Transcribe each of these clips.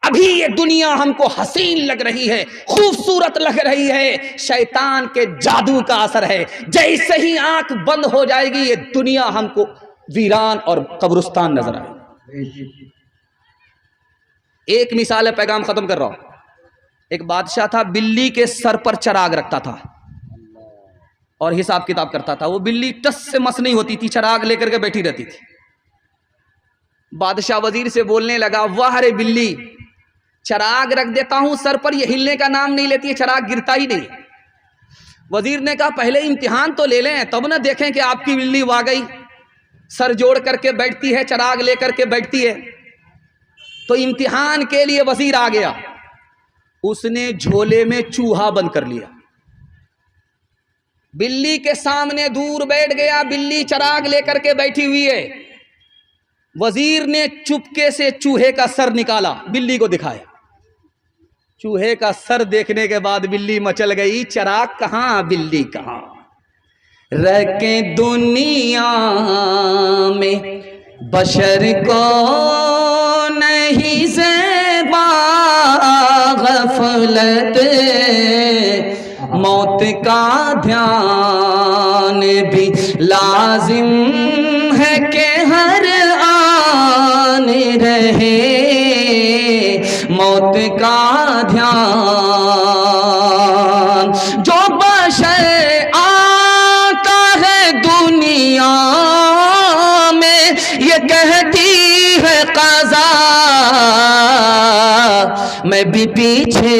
अभी ये दुनिया हमको हसीन लग रही है, खूबसूरत लग रही है, शैतान के जादू का असर है। जैसे ही आंख बंद हो जाएगी ये दुनिया हमको वीरान और कब्रिस्तान नजर आएगी। एक मिसाल है, पैगाम खत्म कर रहा हूं। एक बादशाह था, बिल्ली के सर पर चराग रखता था और हिसाब किताब करता था। वो बिल्ली टस से मस नहीं होती थी, चराग लेकर के बैठी रहती थी। बादशाह वजीर से बोलने लगा, वाह रे बिल्ली, चराग रख देता हूं सर पर, ये हिलने का नाम नहीं लेती है, चराग गिरता ही नहीं। वजीर ने कहा, पहले इम्तिहान तो ले लें, तब ना देखें कि आपकी बिल्ली वाकई सर जोड़ करके बैठती है, चराग लेकर के बैठती है। तो इम्तिहान के लिए वजीर आ गया, उसने झोले में चूहा बंद कर लिया, बिल्ली के सामने दूर बैठ गया, बिल्ली चराग लेकर के बैठी हुई है। वजीर ने चुपके से चूहे का सर निकाला, बिल्ली को दिखाया। चूहे का सर देखने के बाद बिल्ली मचल गई, चराग कहां बिल्ली कहां। रखे दुनिया में बशर को नहीं ज़ेबा गफलत, मौत का ध्यान भी लाजिम है कि हर आन रहे, मौत का ध्यान। जो बशर आता है दुनिया में ये कहती है क़ज़ा, मैं भी पीछे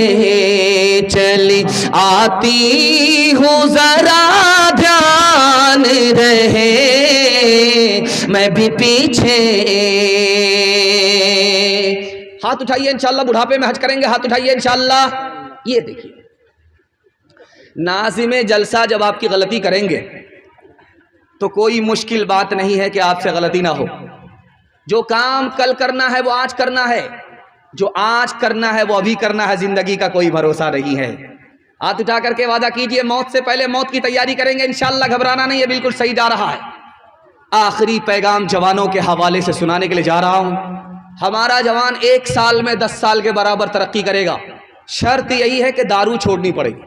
चली आती हूँ, जरा ध्यान रहे, मैं भी पीछे। हाथ उठाइए, इंशाअल्लाह बुढ़ापे में हज करेंगे, हाथ उठाइए इंशाअल्लाह। ये देखिए, नाज़िमे जलसा जब आपकी गलती करेंगे तो कोई मुश्किल बात नहीं है कि आपसे गलती ना हो। जो काम कल करना है वो आज करना है, जो आज करना है वो अभी करना है, जिंदगी का कोई भरोसा नहीं है। हाथ उठा करके वादा कीजिए, मौत से पहले मौत की तैयारी करेंगे इंशाअल्लाह, घबराना नहीं है, बिल्कुल सही जा रहा है। आखिरी पैगाम जवानों के हवाले से सुनाने के लिए जा रहा हूं। हमारा जवान 1 साल में 10 साल के बराबर तरक्की करेगा। शर्त यही है कि दारू छोड़नी पड़ेगी।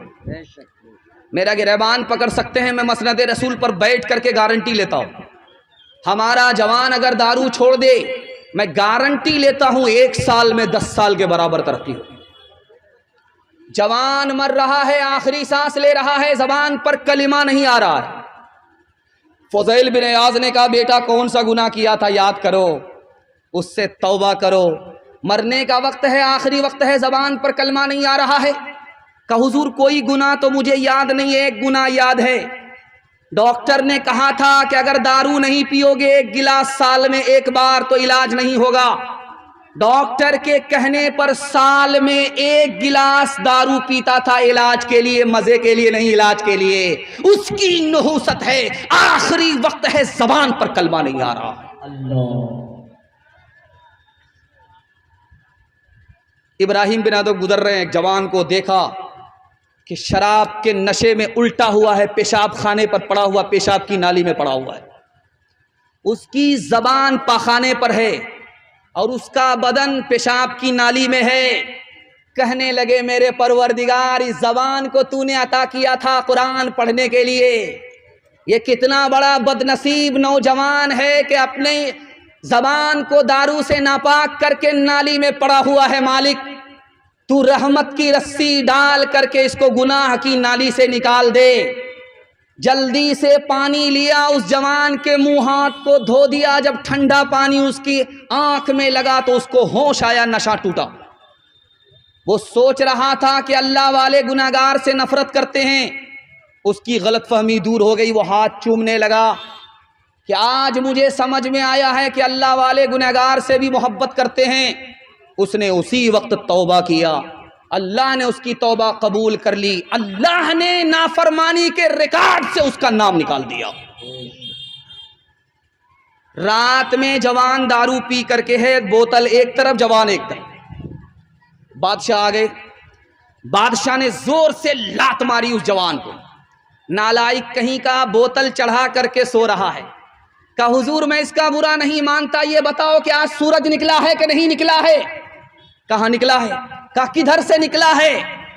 मेरा गिरबान पकड़ सकते हैं, मैं मसनद रसूल पर बैठ करके गारंटी लेता हूं, हमारा जवान अगर दारू छोड़ दे, मैं गारंटी लेता हूं 1 साल में 10 साल के बराबर तरक्की हो। जवान मर रहा है, आखिरी सांस ले रहा है, जबान पर कलिमा नहीं आ रहा है। फुज़ैल बिन इयाज़ ने कहा, बेटा कौन सा गुनाह किया था याद करो, उससे तौबा करो। मरने का वक्त है, आखिरी वक्त है, जबान पर कलमा नहीं आ रहा है। कहा हुजूर कोई गुनाह तो मुझे याद नहीं है, एक गुनाह याद है। डॉक्टर ने कहा था कि अगर दारू नहीं पियोगे 1 गिलास साल में 1 बार तो इलाज नहीं होगा। डॉक्टर के कहने पर साल में 1 गिलास दारू पीता था, इलाज के लिए, मजे के लिए नहीं, इलाज के लिए। उसकी नहुसत है, आखिरी वक्त है, जबान पर कलमा नहीं आ रहा। अल्लाह। इब्राहिम बिन अदब गुजर रहे हैं, एक जवान को देखा कि शराब के नशे में उल्टा हुआ है, पेशाब खाने पर पड़ा हुआ, पेशाब की नाली में पड़ा हुआ है, उसकी जबान पाखाने पर है और उसका बदन पेशाब की नाली में है। कहने लगे, मेरे परवरदिगार, इस जबान को तूने अता किया था कुरान पढ़ने के लिए, ये कितना बड़ा बदनसीब नौजवान है कि अपने जबान को दारू से नापाक करके नाली में पड़ा हुआ है। मालिक, तू रहमत की रस्सी डाल करके इसको गुनाह की नाली से निकाल दे। जल्दी से पानी लिया, उस जवान के मुंह हाथ को धो दिया। जब ठंडा पानी उसकी आंख में लगा तो उसको होश आया, नशा टूटा। वो सोच रहा था कि अल्लाह वाले गुनाहगार से नफरत करते हैं, उसकी गलतफहमी दूर हो गई। वो हाथ चूमने लगा कि आज मुझे समझ में आया है कि अल्लाह वाले गुनहगार से भी मोहब्बत करते हैं। उसने उसी वक्त तौबा किया, अल्लाह ने उसकी तौबा कबूल कर ली। अल्लाह ने नाफरमानी के रिकॉर्ड से उसका नाम निकाल दिया। रात में जवान दारू पी करके है, बोतल एक तरफ, जवान एक तरफ। बादशाह आ गए, बादशाह ने जोर से लात मारी उस जवान को। नालायक कहीं का, बोतल चढ़ा करके सो रहा है। कहा हुजूर मैं इसका बुरा नहीं मानता, ये बताओ कि आज सूरज निकला है कि नहीं निकला है। कहाँ निकला है? कहा किधर से निकला है?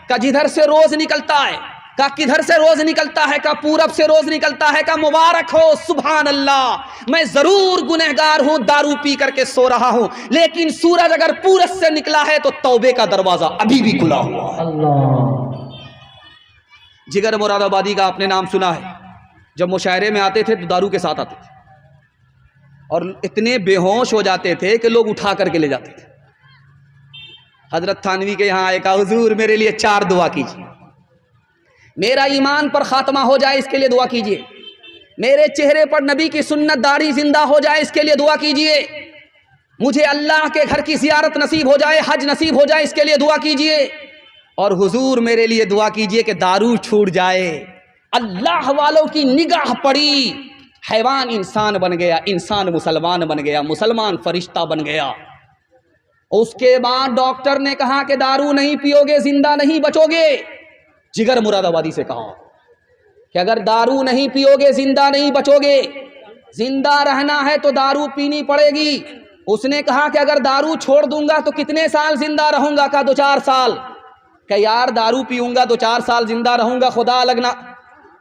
कहा जिधर से रोज निकलता है। कहा किधर से रोज निकलता है? कहा पूरब से रोज निकलता है। कहा मुबारक हो, सुभान अल्लाह, मैं जरूर गुनहगार हूं, दारू पी करके सो रहा हूं, लेकिन सूरज अगर पूरब से निकला है तो तौबे का दरवाजा अभी भी खुला हुआ है। अल्लाह। जिगर मुरादाबादी का आपने नाम सुना है। जब मुशायरे में आते थे तो दारू के साथ आते थे और इतने बेहोश हो जाते थे कि लोग उठा करके ले जाते थे। हजरत थानवी के यहाँ आए, कहा हुजूर मेरे लिए 4 दुआ कीजिए, मेरा ईमान पर खात्मा हो जाए इसके लिए दुआ कीजिए, मेरे चेहरे पर नबी की सुन्नत दाढ़ी जिंदा हो जाए इसके लिए दुआ कीजिए, मुझे अल्लाह के घर की ज़ियारत नसीब हो जाए, हज नसीब हो जाए इसके लिए दुआ कीजिए, और हुजूर मेरे लिए दुआ कीजिए कि दारू छूट जाए। अल्लाह वालों की निगाह पड़ी, हैवान इंसान बन गया, इंसान मुसलमान बन गया, मुसलमान फरिश्ता बन गया। उसके बाद डॉक्टर ने कहा कि दारू नहीं पियोगे जिंदा नहीं बचोगे। जिगर मुरादाबादी से कहा कि अगर दारू नहीं पियोगे जिंदा नहीं बचोगे, जिंदा रहना है तो दारू पीनी पड़ेगी। उसने कहा कि अगर दारू छोड़ दूंगा तो कितने साल जिंदा रहूंगा? कहा 2-4 साल। कि यार दारू पीऊंगा 2-4 साल जिंदा रहूंगा, खुदा अलग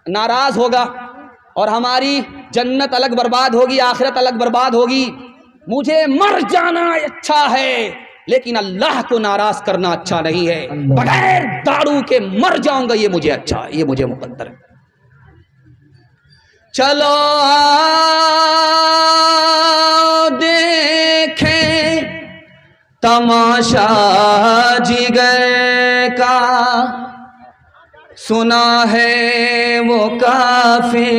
नाराज होगा और हमारी जन्नत अलग बर्बाद होगी, आखिरत अलग बर्बाद होगी। मुझे मर जाना अच्छा है, लेकिन अल्लाह को नाराज करना अच्छा नहीं है। बगैर दारू के मर जाऊंगा, ये मुझे अच्छा है, ये मुझे मुकद्दर है। चलो देखें तमाशा जिगर का, सुना है वो काफिर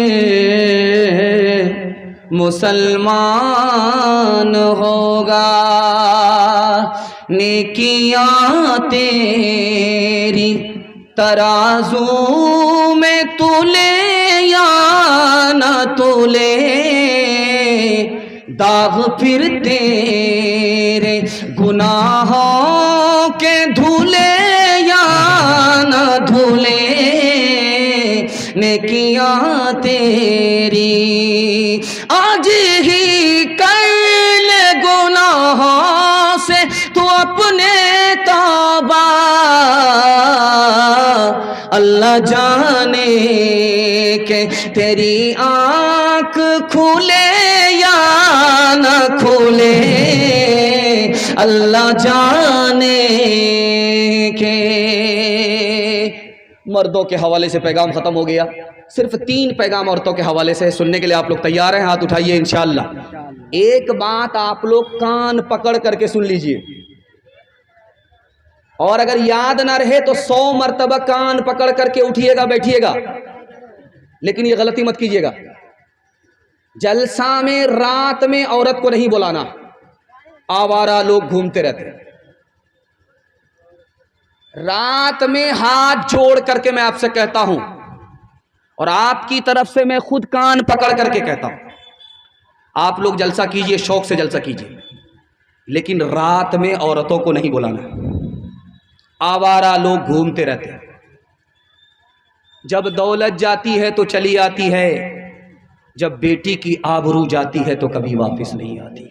मुसलमान होगा। नेकियां तेरी तराजू में तुले या न तुले, दाग फिर तेरे गुनाहों के धुले या न धुले। नेकियां तेरी आज ही कर ले गुनाहों से तू अपने तौबा, अल्लाह जाने के तेरी आँख खुले या न खुले, अल्लाह जाने के। मर्दों के हवाले से पैगाम ख़त्म हो गया, सिर्फ 3 पैगाम औरतों के हवाले से सुनने के लिए आप लोग तैयार हैं? हाथ उठाइए इंशाअल्लाह। एक बात आप लोग कान पकड़ करके सुन लीजिए, और अगर याद ना रहे तो 100 मरतबा कान पकड़ करके उठिएगा बैठिएगा, लेकिन ये गलती मत कीजिएगा। जलसा में रात में औरत को नहीं बुलाना, आवारा लोग घूमते रहते हैं। रात में हाथ जोड़ करके मैं आपसे कहता हूं, और आपकी तरफ से मैं खुद कान पकड़ करके कहता हूं, आप लोग जलसा कीजिए, शौक से जलसा कीजिए, लेकिन रात में औरतों को नहीं बुलाना। आवारा लोग घूमते रहते हैं। जब दौलत जाती है तो चली आती है, जब बेटी की आबरू जाती है तो कभी वापस नहीं आती।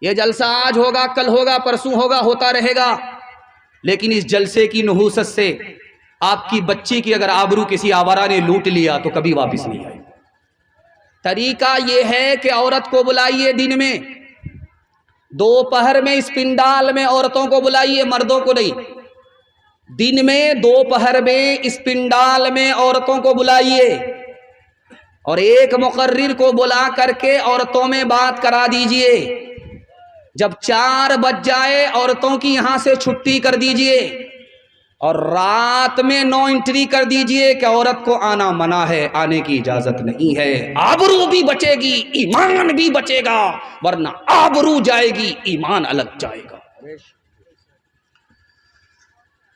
ये जलसा आज होगा, कल होगा, परसों होगा, होता रहेगा, लेकिन इस जलसे की नहूसत से आपकी बच्ची की अगर आबरू किसी आवारा ने लूट लिया तो कभी वापस नहीं आए। तरीका यह है कि औरत को बुलाइए दिन में, दोपहर में इस पिंडाल में औरतों को बुलाइए, मर्दों को नहीं। दिन में दोपहर में इस पिंडाल में औरतों को बुलाइए, और एक मुकर्रिर को बुला करके औरतों में बात करा दीजिए। जब 4 बज जाए औरतों की यहां से छुट्टी कर दीजिए, और रात में नो एंट्री कर दीजिए कि औरत को आना मना है, आने की इजाजत नहीं है। आबरू भी बचेगी, ईमान भी बचेगा, वरना आबरू जाएगी, ईमान अलग जाएगा।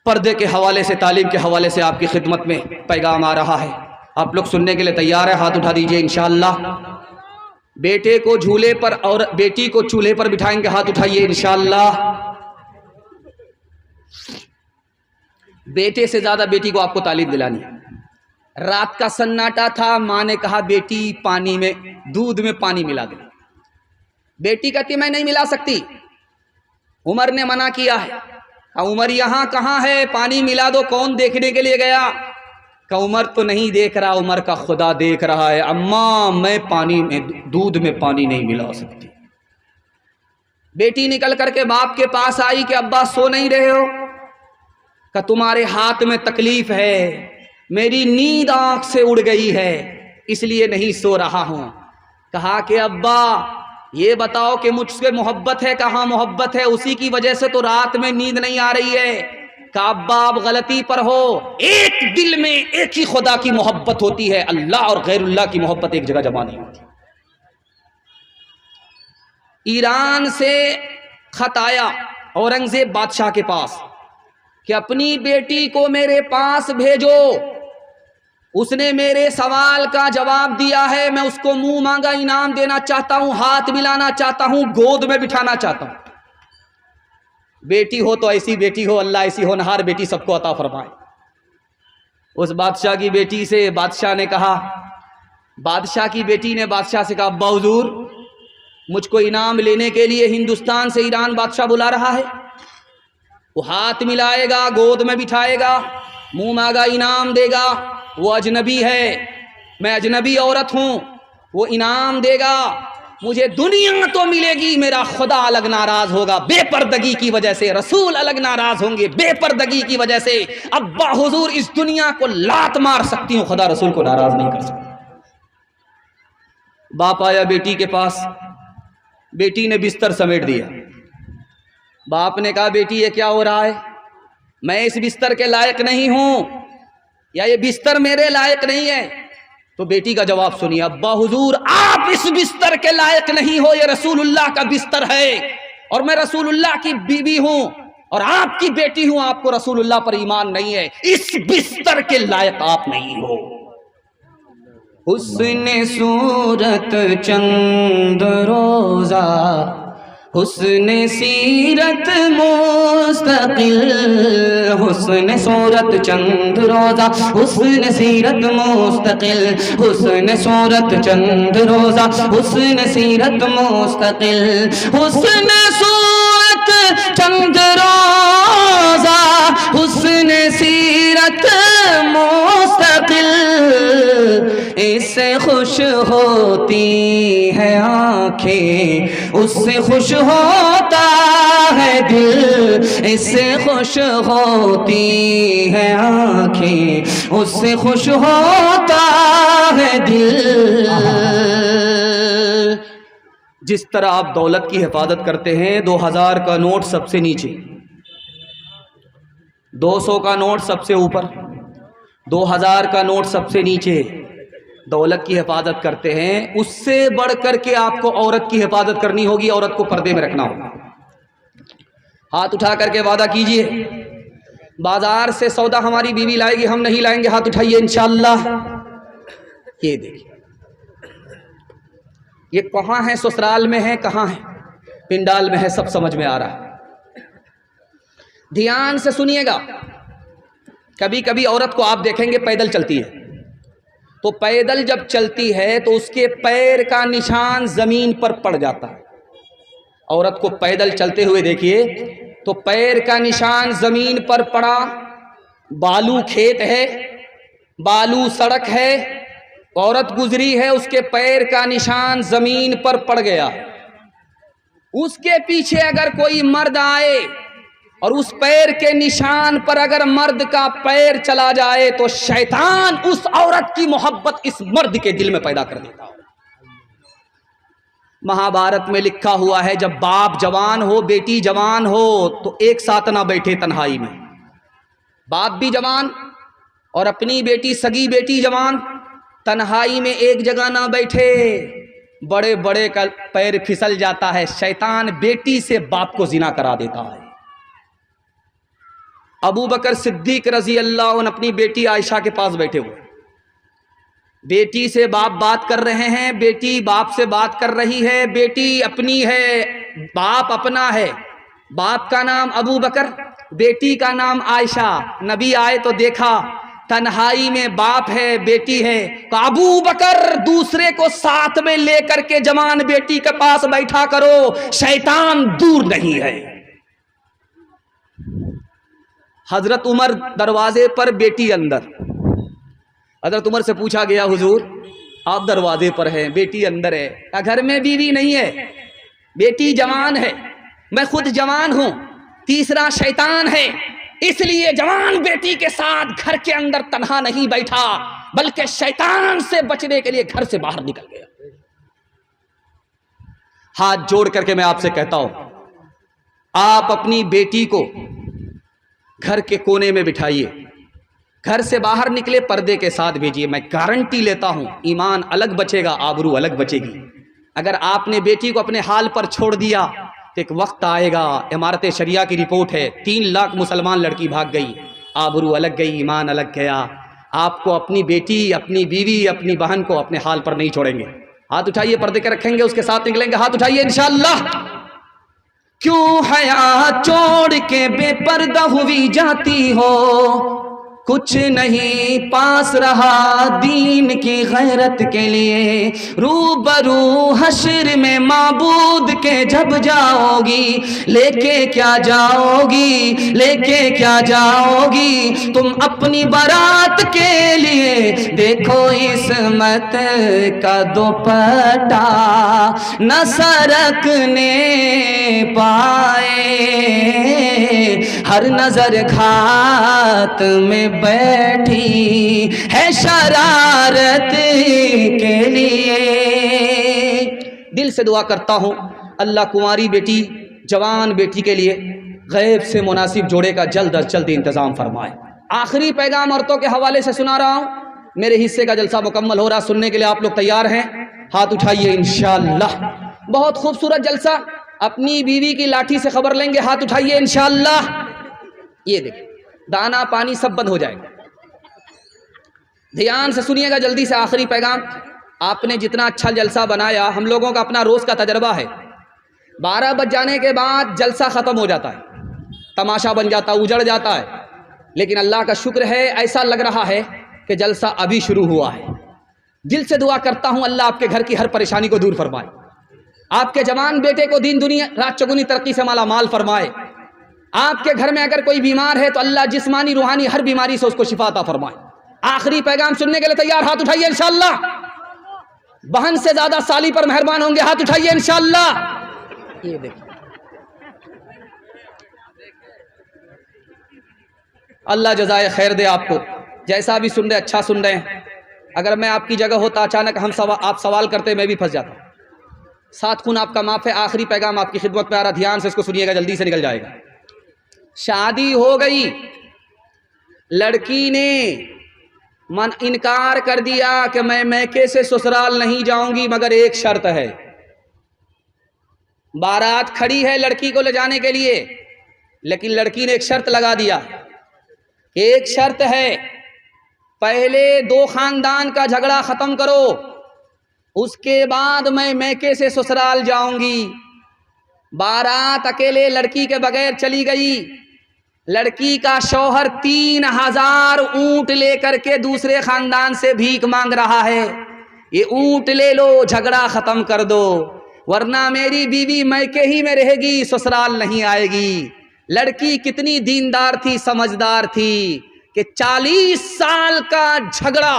पर्दे के हवाले से, तालीम के हवाले से आपकी खिदमत में पैगाम आ रहा है, आप लोग सुनने के लिए तैयार है? हाथ उठा दीजिए इंशाअल्लाह। बेटे को झूले पर और बेटी को चूल्हे पर बिठाएंगे, हाथ उठाइए इंशाअल्लाह। बेटे से ज्यादा बेटी को आपको तालीम दिलानी है। रात का सन्नाटा था, माँ ने कहा बेटी पानी में, दूध में पानी मिला दे। बेटी कहती मैं नहीं मिला सकती। उमर ने मना किया है। उमर यहाँ कहाँ है, पानी मिला दो, कौन देखने के लिए गया? उमर तो नहीं देख रहा, उमर का खुदा देख रहा है। अम्मा मैं पानी में, दूध में पानी नहीं मिला सकती। बेटी निकल करके बाप के पास आई कि अब्बा सो नहीं रहे हो? कि तुम्हारे हाथ में तकलीफ है, मेरी नींद आंख से उड़ गई है, इसलिए नहीं सो रहा हूं। कहा कि अब्बा ये बताओ कि मुझसे मोहब्बत है? कहाँ मोहब्बत है, उसी की वजह से तो रात में नींद नहीं आ रही है। कहा अब्बा आप गलती पर हो, एक दिल में एक ही खुदा की मोहब्बत होती है, अल्लाह और गैरुल्लाह की मोहब्बत एक जगह जमा नहीं होती। ईरान से खत आया औरंगजेब बादशाह के पास कि अपनी बेटी को मेरे पास भेजो, उसने मेरे सवाल का जवाब दिया है, मैं उसको मुंह मांगा इनाम देना चाहता हूं, हाथ मिलाना चाहता हूं, गोद में बिठाना चाहता हूं। बेटी हो तो ऐसी बेटी हो, अल्लाह ऐसी होनहार बेटी सबको अता फरमाए। उस बादशाह की बेटी से बादशाह ने कहा, बादशाह की बेटी ने बादशाह से कहा, अब्बा हुजूर मुझको इनाम लेने के लिए हिंदुस्तान से ईरान बादशाह बुला रहा है। वो हाथ मिलाएगा, गोद में बिठाएगा, मुंह मांगा इनाम देगा। वो अजनबी है, मैं अजनबी औरत हूं, वो इनाम देगा, मुझे दुनिया तो मिलेगी, मेरा खुदा अलग नाराज होगा बेपर्दगी की वजह से, रसूल अलग नाराज होंगे बेपर्दगी की वजह से। अब्बा हुजूर इस दुनिया को लात मार सकती हूं, खुदा रसूल को नाराज नहीं कर सकती। बाप आया बेटी के पास, बेटी ने बिस्तर समेट दिया। बाप ने कहा बेटी ये क्या हो रहा है, मैं इस बिस्तर के लायक नहीं हूं, या ये बिस्तर मेरे लायक नहीं है। तो बेटी का जवाब सुनिए, अब्बा हुजूर आप इस बिस्तर के लायक नहीं हो, ये रसूलुल्लाह का बिस्तर है और मैं रसूलुल्लाह की बीवी हूं और आपकी बेटी हूं, आपको रसूलुल्लाह पर ईमान नहीं है, इस बिस्तर के लायक आप नहीं हो। हुस्ने सूरत चंद रोजा, हुस्ने सीरत मुस्तकिल, हुस्ने सूरत चंद रोजा, हुस्ने सीरत मुस्तकिल, हुस्ने सूरत चंद रोजा, हुस्ने सीरत मुस्तकिल, हुस्ने सूरत चंद रोजा, हुस्ने सीरत मुस्तकिल, इससे खुश होती है आंखें, उससे खुश होता है दिल, इससे खुश होती है आंखें, उससे खुश होता है दिल। जिस तरह आप दौलत की हिफाजत करते हैं, 2000 का नोट सबसे नीचे, 200 का नोट सबसे ऊपर, 2000 का नोट सबसे नीचे दौलत की हिफाजत करते हैं, उससे बढ़ कर के आपको औरत की हिफाजत करनी होगी, औरत को पर्दे में रखना होगा। हाथ उठा करके वादा कीजिए, बाजार से सौदा हमारी बीवी लाएगी, हम नहीं लाएंगे, हाथ उठाइए इंशाअल्लाह। ये देखिए, ये कहाँ है, ससुराल में है, कहाँ है, पिंडाल में है, सब समझ में आ रहा है। ध्यान से सुनिएगा, कभी कभी औरत को आप देखेंगे पैदल चलती है, तो पैदल जब चलती है तो उसके पैर का निशान जमीन पर पड़ जाता है। औरत को पैदल चलते हुए देखिए तो पैर का निशान जमीन पर पड़ा, बालू खेत है, बालू सड़क है, औरत गुजरी है, उसके पैर का निशान जमीन पर पड़ गया। उसके पीछे अगर कोई मर्द आए और उस पैर के निशान पर अगर मर्द का पैर चला जाए तो शैतान उस औरत की मोहब्बत इस मर्द के दिल में पैदा कर देता है। महाभारत में लिखा हुआ है, जब बाप जवान हो, बेटी जवान हो, तो एक साथ ना बैठे तन्हाई में। बाप भी जवान और अपनी बेटी, सगी बेटी जवान, तन्हाई में एक जगह ना बैठे, बड़े बड़े का पैर फिसल जाता है। शैतान बेटी से बाप को जिना करा देता है। अबू बकर सिद्दीक रजी अल्लाह अन्हु अपनी बेटी आयशा के पास बैठे हुए, बेटी से बाप बात कर रहे हैं, बेटी बाप से बात कर रही है। बेटी अपनी है, बाप अपना है। बाप का नाम अबू बकर, बेटी का नाम आयशा। नबी आए तो देखा तन्हाई में बाप है, बेटी है। तो अबू बकर दूसरे को साथ में लेकर के जवान बेटी के पास बैठा करो, शैतान दूर नहीं है। हजरत उमर दरवाजे पर, बेटी अंदर। हजरत उमर से पूछा गया, हुजूर आप दरवाजे पर हैं, बेटी अंदर है, क्या घर में बीवी नहीं है? बेटी जवान है, मैं खुद जवान हूं, तीसरा शैतान है, इसलिए जवान बेटी के साथ घर के अंदर तन्हा नहीं बैठा, बल्कि शैतान से बचने के लिए घर से बाहर निकल गया। हाथ जोड़ करके मैं आपसे कहता हूं, आप अपनी बेटी को घर के कोने में बिठाइए, घर से बाहर निकले पर्दे के साथ भेजिए। मैं गारंटी लेता हूं, ईमान अलग बचेगा, आबरू अलग बचेगी। अगर आपने बेटी को अपने हाल पर छोड़ दिया तो एक वक्त आएगा, इमारत शरिया की रिपोर्ट है, 3 लाख मुसलमान लड़की भाग गई, आबरू अलग गई, ईमान अलग गया। आपको अपनी बेटी, अपनी बीवी, अपनी बहन को अपने हाल पर नहीं छोड़ेंगे। हाथ उठाइए, पर्दे के रखेंगे, उसके साथ निकलेंगे। हाथ उठाइए इंशाअल्लाह। क्यों हया छोड़ के बेपर्दा हुई जाती हो, कुछ नहीं पास रहा दीन की गैरत के लिए, रूबरू हश्र में माबूद के जब जाओगी, लेके क्या जाओगी, लेके क्या जाओगी तुम अपनी बारात के लिए। देखो इस्मत का दुपट्टा न सरकने पाए, हर नजर घात में बैठी है शरारत के लिए। दिल से दुआ करता हूँ, अल्लाह कुंवारी बेटी, जवान बेटी के लिए गैब से मुनासिब जोड़े का जल्द अज जल्द इंतज़ाम फरमाए। आखिरी पैगाम औरतों के हवाले से सुना रहा हूँ। मेरे हिस्से का जलसा मुकम्मल हो रहा, सुनने के लिए आप लोग तैयार हैं? हाथ उठाइए इंशाअल्लाह। बहुत खूबसूरत जलसा, अपनी बीवी की लाठी से खबर लेंगे। हाथ उठाइए इंशाअल्लाह। ये देखिए, दाना पानी सब बंद हो जाएगा। ध्यान से सुनिएगा, जल्दी से आखिरी पैगाम। आपने जितना अच्छा जलसा बनाया, हम लोगों का अपना रोज़ का तजर्बा है, 12 बज जाने के बाद जलसा ख़त्म हो जाता है, तमाशा बन जाता है, उजड़ जाता है। लेकिन अल्लाह का शुक्र है, ऐसा लग रहा है कि जलसा अभी शुरू हुआ है। दिल से दुआ करता हूँ, अल्लाह आपके घर की हर परेशानी को दूर फरमाए, आपके जवान बेटे को दीन दुनिया रात चौगुनी तरक्की से माला माल फरमाए। आपके घर में अगर कोई बीमार है तो अल्लाह जिस्मानी रूहानी हर बीमारी से उसको शिफा अता फरमाए। आखिरी पैगाम सुनने के लिए तैयार? हाथ उठाइए इंशाअल्लाह। बहन से ज्यादा साली पर मेहरबान होंगे, हाथ उठाइए इंशाअल्लाह। ये देखिए, अल्लाह जज़ाए खैर दे आपको, जैसा भी सुन रहे अच्छा सुन रहे हैं। अगर मैं आपकी जगह होता, अचानक आप सवाल करते, मैं भी फंस जाता। 7 खून आपका माफ है। आखिरी पैगाम आपकी खिदमत में आ रहा, ध्यान से इसको सुनिएगा, जल्दी से निकल जाएगा। शादी हो गई, लड़की ने मन इनकार कर दिया कि मैं मैके से ससुराल नहीं जाऊंगी, मगर एक शर्त है। बारात खड़ी है लड़की को ले जाने के लिए, लेकिन लड़की ने एक शर्त लगा दिया। एक शर्त है, पहले 2 खानदान का झगड़ा खत्म करो, उसके बाद मैं मैके से ससुराल जाऊंगी। बारात अकेले लड़की के बगैर चली गई। लड़की का शौहर 3000 ऊंट लेकर के दूसरे खानदान से भीख मांग रहा है, ये ऊंट ले लो, झगड़ा खत्म कर दो, वरना मेरी बीवी मैके ही में रहेगी, ससुराल नहीं आएगी। लड़की कितनी दीनदार थी, समझदार थी कि 40 साल का झगड़ा,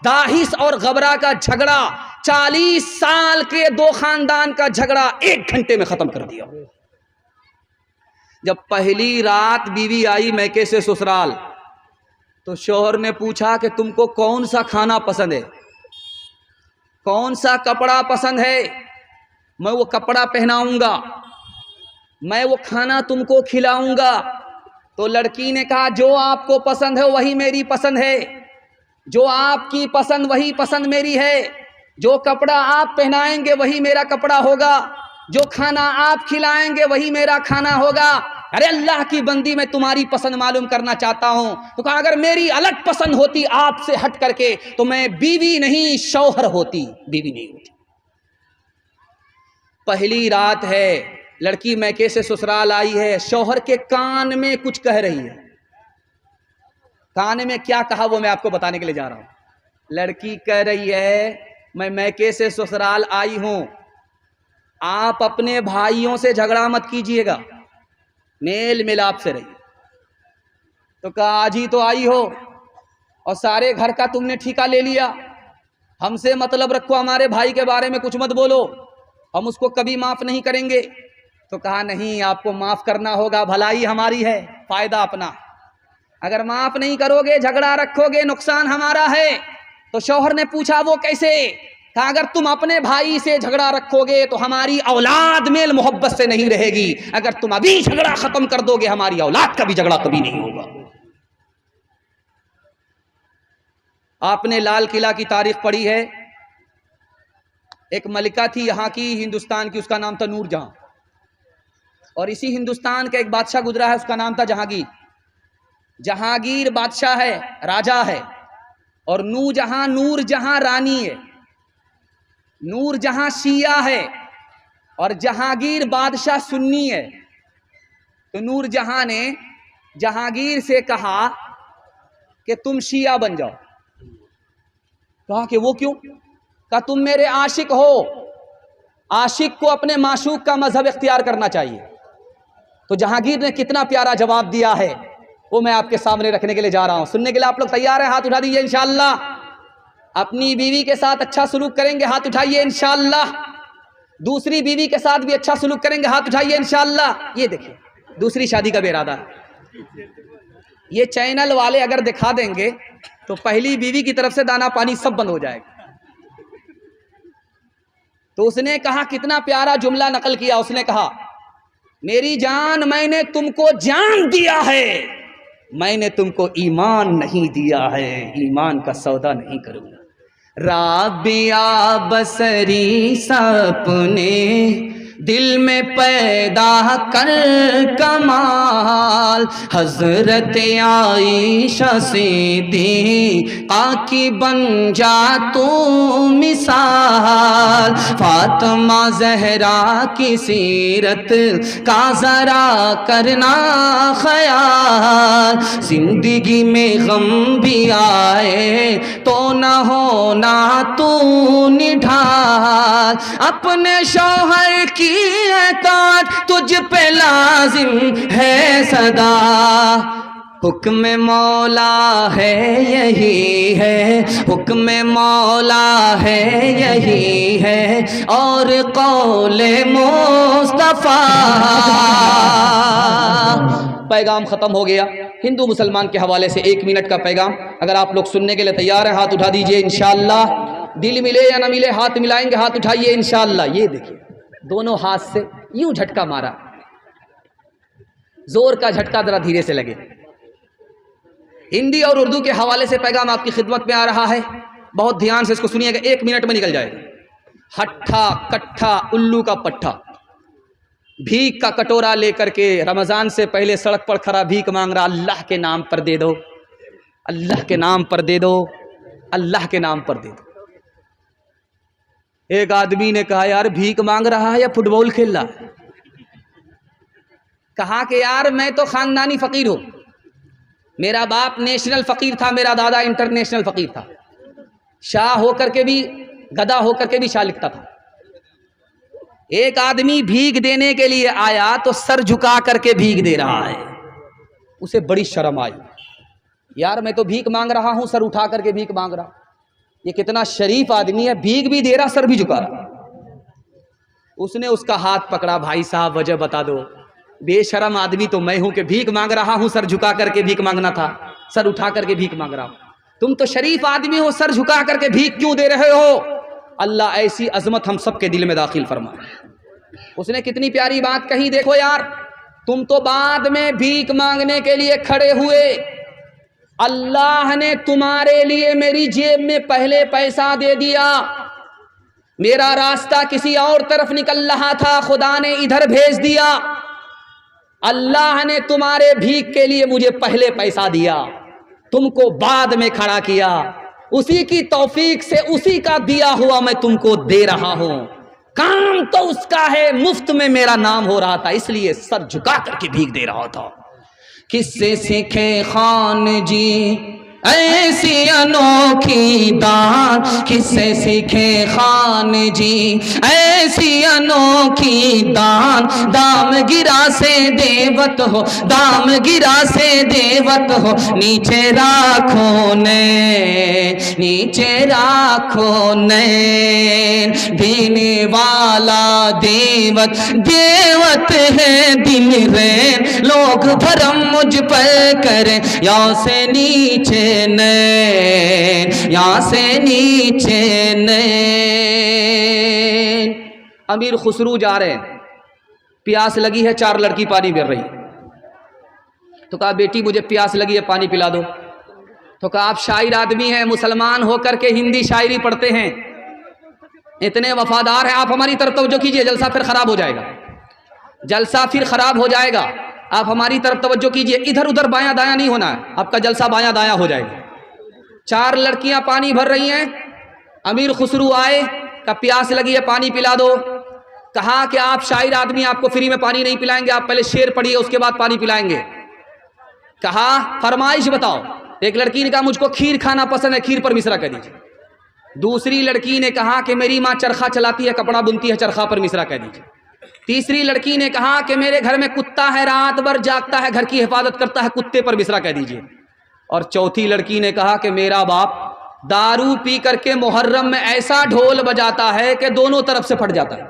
दाहिश और गबरा का झगड़ा, 40 साल के 2 खानदान का झगड़ा 1 घंटे में खत्म कर दिया। जब पहली रात बीवी आई मैके से ससुराल, तो शौहर ने पूछा कि तुमको कौन सा खाना पसंद है, कौन सा कपड़ा पसंद है, मैं वो कपड़ा पहनाऊंगा, मैं वो खाना तुमको खिलाऊंगा। तो लड़की ने कहा, जो आपको पसंद है वही मेरी पसंद है, जो आपकी पसंद वही पसंद मेरी है, जो कपड़ा आप पहनाएंगे वही मेरा कपड़ा होगा, जो खाना आप खिलाएंगे वही मेरा खाना होगा। अरे अल्लाह की बंदी, मैं तुम्हारी पसंद मालूम करना चाहता हूं। तो कहा, अगर मेरी अलग पसंद होती आपसे हट करके तो मैं बीवी नहीं शौहर होती, बीवी नहीं होती। पहली रात है, लड़की मैके से ससुराल आई है, शौहर के कान में कुछ कह रही है। कान में क्या कहा वो मैं आपको बताने के लिए जा रहा हूं। लड़की कह रही है, मैं मैके से ससुराल आई हूं, आप अपने भाइयों से झगड़ा मत कीजिएगा, मेल मिलाप से रहिए। तो कहा आज ही तो आई हो और सारे घर का तुमने ठेका ले लिया, हमसे मतलब रखो, हमारे भाई के बारे में कुछ मत बोलो, हम उसको कभी माफ़ नहीं करेंगे। तो कहा नहीं, आपको माफ़ करना होगा, भलाई हमारी है, फ़ायदा अपना। अगर माफ़ नहीं करोगे, झगड़ा रखोगे, नुकसान हमारा है। तो शौहर ने पूछा वो कैसे? कहा अगर तुम अपने भाई से झगड़ा रखोगे तो हमारी औलाद मेल मोहब्बत से नहीं रहेगी, अगर तुम अभी झगड़ा खत्म कर दोगे हमारी औलाद का भी झगड़ा कभी नहीं होगा। आपने लाल किला की तारीख पढ़ी है, एक मलिका थी यहाँ की, हिंदुस्तान की, उसका नाम था नूरजहां। और इसी हिंदुस्तान का एक बादशाह गुजरा है, उसका नाम था जहांगीर। जहांगीर बादशाह है, राजा है, और नूरजहां रानी है। नूरजहां शिया है और जहांगीर बादशाह सुन्नी है। तो नूरजहां ने जहांगीर से कहा कि तुम शिया बन जाओ। कहा कि वो क्यों? कहा तुम मेरे आशिक हो, आशिक को अपने माशूक का मजहब इख्तियार करना चाहिए। तो जहांगीर ने कितना प्यारा जवाब दिया है वो मैं आपके सामने रखने के लिए जा रहा हूं। सुनने के लिए आप लोग तैयार हैं? हाथ उठा दीजिए इंशाअल्लाह। अपनी बीवी के साथ अच्छा सलूक करेंगे, हाथ उठाइए इंशाअल्लाह। दूसरी बीवी के साथ भी अच्छा सलूक करेंगे, हाथ उठाइए इंशाअल्लाह। ये देखिए दूसरी शादी का बेरादा। ये चैनल वाले अगर दिखा देंगे तो पहली बीवी की तरफ से दाना पानी सब बंद हो जाएगा। तो उसने कहा, कितना प्यारा जुमला नकल किया। उसने कहा मेरी जान, मैंने तुमको जान दिया है, मैंने तुमको ईमान नहीं दिया है, ईमान का सौदा नहीं करूंगा। राबिया बसरी सपने दिल में पैदा कर कमाल, हजरत आयशा से दी आकी बन जा तू मिसाल, फातिमा जहरा की सीरत का जरा करना ख्याल, जिंदगी में गम भी आए तो न होना तू निढाल, अपने शौहर की एताअत तुझ पे लाजिम है सदा, हुक्म मौला है यही है, हुक्म मौला है यही है, और कौले मुस्तफा। पैगाम खत्म हो गया। हिंदू मुसलमान के हवाले से 1 मिनट का पैगाम, अगर आप लोग सुनने के लिए तैयार हैं हाथ उठा दीजिए इंशाअल्लाह। दिल मिले या ना मिले हाथ मिलाएंगे, हाथ उठाइए इंशाअल्लाह। ये देखिए दोनों हाथ से यूं झटका मारा, जोर का झटका जरा धीरे से लगे। हिंदी और उर्दू के हवाले से पैगाम आपकी खिदमत में आ रहा है, बहुत ध्यान से इसको सुनिएगा, 1 मिनट में निकल जाएगा। हट्ठा कट्ठा उल्लू का पट्ठा, भीख का कटोरा लेकर के रमजान से पहले सड़क पर खड़ा भीख मांग रहा, अल्लाह के नाम पर दे दो, अल्लाह के नाम पर दे दो, अल्लाह के नाम पर दे दो। एक आदमी ने कहा यार भीख मांग रहा है या फुटबॉल खेल रहा है? कहा कि यार मैं तो खानदानी फकीर हूं, मेरा बाप नेशनल फकीर था, मेरा दादा इंटरनेशनल फकीर था, शाह होकर के भी गधा होकर के भी शाह लिखता था। एक आदमी भीख देने के लिए आया तो सर झुका करके भीख दे रहा है, उसे बड़ी शर्म आई, यार मैं तो भीख मांग रहा हूं, सर उठा करके भीख मांग रहा, ये कितना शरीफ आदमी है, भीख भी दे रहा सर भी झुका रहा। उसने उसका हाथ पकड़ा, भाई साहब वजह बता दो। बेशरम आदमी तो मैं हूं कि भीख मांग रहा हूं, सर झुका करके भीख मांगना था, सर उठा करके भीख मांग रहा हूं। तुम तो शरीफ आदमी हो, सर झुका करके भीख क्यों दे रहे हो? अल्लाह ऐसी अजमत हम सबके दिल में दाखिल फरमाए। उसने कितनी प्यारी बात कही, देखो यार तुम तो बाद में भीख मांगने के लिए खड़े हुए, अल्लाह ने तुम्हारे लिए मेरी जेब में पहले पैसा दे दिया, मेरा रास्ता किसी और तरफ निकल रहा था, खुदा ने इधर भेज दिया, अल्लाह ने तुम्हारे भीख के लिए मुझे पहले पैसा दिया, तुमको बाद में खड़ा किया, उसी की तौफीक से उसी का दिया हुआ मैं तुमको दे रहा हूं, काम तो उसका है, मुफ्त में मेरा नाम हो रहा था, इसलिए सर झुका करके भीख दे रहा था। किससे सीखे खान जी ऐसी अनोखी दान किससे सीखे खान जी, ऐसी अनोखी दान दाम गिरा से देवत हो, दाम गिरा से देवत हो, नीचे राखो ने, नीचे राखो ने, देने वाला देवत देवत है दिन रैन, लोग भरम मुझ पर करें यहाँ से नीचे नैन, यहाँ से नीचे नैन। अमीर खुसरू जा रहे हैं, प्यास लगी है, 4 लड़की पानी गिर रही है। तो कहा बेटी मुझे प्यास लगी है, पानी पिला दो। तो कहा आप शायर आदमी हैं, मुसलमान होकर के हिंदी शायरी पढ़ते हैं, इतने वफादार हैं, आप हमारी तरफ तवज्जो कीजिए, जलसा फिर खराब हो जाएगा, जलसा फिर खराब हो जाएगा। आप हमारी तरफ तवज्जो कीजिए, इधर उधर बायां दायां नहीं होना है, आपका जलसा बायां दायां हो जाएगा। 4 लड़कियां पानी भर रही हैं, अमीर खुसरू आए, का प्यास लगी है, पानी पिला दो। कहा कि आप शायर आदमी, आपको फ्री में पानी नहीं पिलाएंगे, आप पहले शेर पढ़िए उसके बाद पानी पिलाएंगे। कहा फरमाइश बताओ। एक लड़की ने कहा मुझको खीर खाना पसंद है, खीर पर मिश्रा कह दीजिए। दूसरी लड़की ने कहा कि मेरी माँ चरखा चलाती है, कपड़ा बुनती है, चरखा पर मिश्रा कह दीजिए। तीसरी लड़की ने कहा कि मेरे घर में कुत्ता है, रात भर जागता है, घर की हिफाजत करता है, कुत्ते पर मिश्रा कह दीजिए। और चौथी लड़की ने कहा कि मेरा बाप दारू पी करके मुहर्रम में ऐसा ढोल बजाता है कि दोनों तरफ से फट जाता है,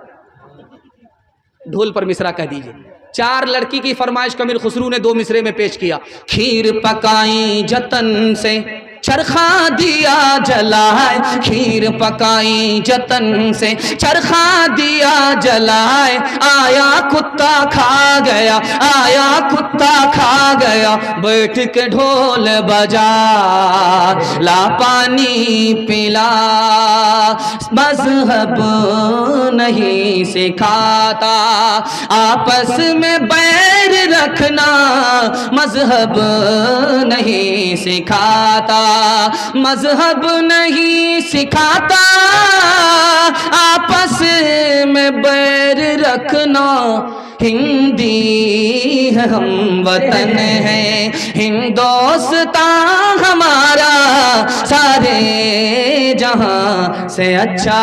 ढोल पर मिश्रा कह दीजिए। 4 लड़की की फरमाइश अमीर खुसरू ने 2 मिसरे में पेश किया। खीर पकाई जतन से, चरखा दिया जलाए, खीर पकाई जतन से, चरखा दिया जलाए, आया कुत्ता खा गया, आया कुत्ता खा गया, बैठ के ढोल बजा, ला पानी पिला, मजहब नहीं सिखाता आपस में बैर रखना, मजहब नहीं सिखाता, मजहब नहीं सिखाता आपस में बैर रखना। हिंदी है हम वतन है, हिंदोस्तान हमारा सारे जहां से अच्छा।